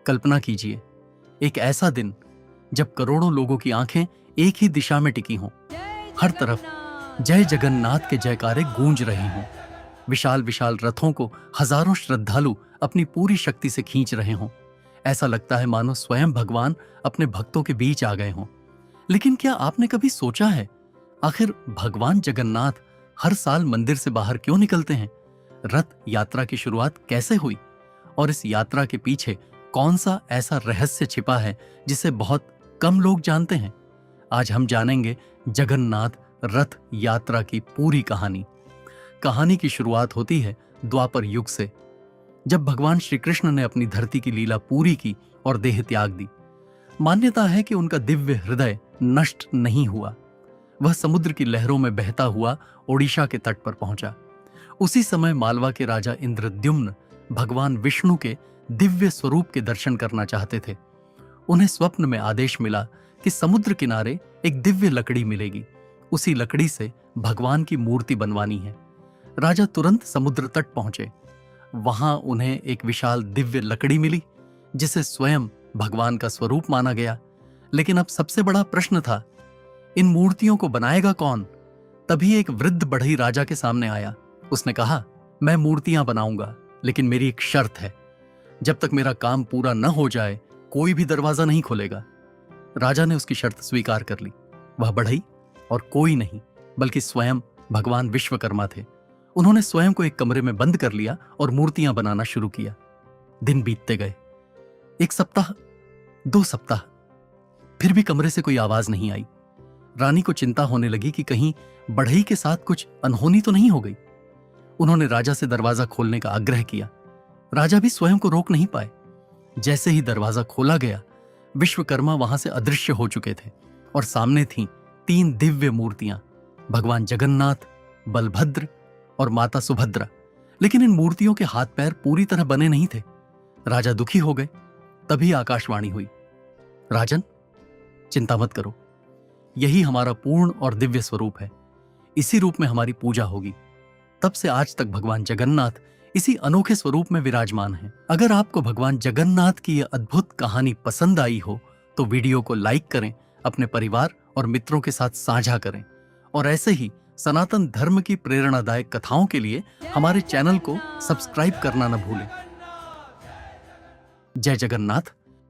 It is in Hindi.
कल्पना कीजिए, एक ऐसा दिन जब करोड़ों लोगों की आंखें एक ही दिशा में टिकी हों, हर तरफ जय जगन्नाथ के जयकारे गूंज रहे हों, विशाल विशाल रथों को हजारों श्रद्धालु अपनी पूरी शक्ति से खींच रहे हों। ऐसा लगता है मानो स्वयं भगवान अपने भक्तों के बीच आ गए हों। लेकिन क्या आपने कभी सोचा है, आखिर भगवान जगन्नाथ हर साल मंदिर से बाहर क्यों निकलते हैं? रथ यात्रा की शुरुआत कैसे हुई और इस यात्रा के पीछे कौन सा ऐसा रहस्य छिपा है जिसे बहुत कम लोग जानते हैं? आज हम जानेंगे जगन्नाथ रथ यात्रा की पूरी कहानी। कहानी की शुरुआत होती है द्वापर युग से, जब भगवान श्री कृष्ण ने अपनी धरती की लीला पूरी की और देह त्याग दी। मान्यता है कि उनका दिव्य हृदय नष्ट नहीं हुआ। वह समुद्र की लहरों में बहता हुआ ओडिशा के तट पर पहुंचा। उसी समय मालवा के राजा इंद्रद्युम्न भगवान विष्णु के दिव्य स्वरूप के दर्शन करना चाहते थे। उन्हें स्वप्न में आदेश मिला कि समुद्र किनारे एक दिव्य लकड़ी मिलेगी, उसी लकड़ी से भगवान की मूर्ति बनवानी है। राजा तुरंत समुद्र तट पहुंचे। वहां उन्हें एक विशाल दिव्य लकड़ी मिली जिसे स्वयं भगवान का स्वरूप माना गया। लेकिन अब सबसे बड़ा प्रश्न था, इन मूर्तियों को बनाएगा कौन? तभी एक वृद्ध बढ़ई राजा के सामने आया। उसने कहा, मैं मूर्तियां बनाऊंगा, लेकिन मेरी एक शर्त है। जब तक मेरा काम पूरा न हो जाए कोई भी दरवाजा नहीं खोलेगा। राजा ने उसकी शर्त स्वीकार कर ली। वह बढ़ई और कोई नहीं बल्कि स्वयं भगवान विश्वकर्मा थे। उन्होंने स्वयं को एक कमरे में बंद कर लिया और मूर्तियां बनाना शुरू किया। दिन बीतते गए, 1 सप्ताह, 2 सप्ताह, फिर भी कमरे से कोई आवाज नहीं आई। रानी को चिंता होने लगी कि कहीं बढ़ई के साथ कुछ अनहोनी तो नहीं हो गई। उन्होंने राजा से दरवाजा खोलने का आग्रह किया। राजा भी स्वयं को रोक नहीं पाए। जैसे ही दरवाजा खोला गया, विश्वकर्मा वहां से अदृश्य हो चुके थे और सामने थीं 3 दिव्य मूर्तियां, भगवान जगन्नाथ, बलभद्र और माता सुभद्रा। लेकिन इन मूर्तियों के हाथ पैर पूरी तरह बने नहीं थे। राजा दुखी हो गए। तभी आकाशवाणी हुई, राजन, चिंता मत करो, यही हमारा पूर्ण और दिव्य स्वरूप है। इसी रूप में हमारी पूजा होगी। तब से आज तक भगवान जगन्नाथ इसी अनोखे स्वरूप में विराजमान हैं। अगर आपको भगवान जगन्नाथ की यह अद्भुत कहानी पसंद आई हो तो वीडियो को लाइक करें, अपने परिवार और मित्रों के साथ साझा करें और ऐसे ही सनातन धर्म की प्रेरणादायक कथाओं के लिए हमारे चैनल को सब्सक्राइब करना न भूलें। जय जगन्नाथ।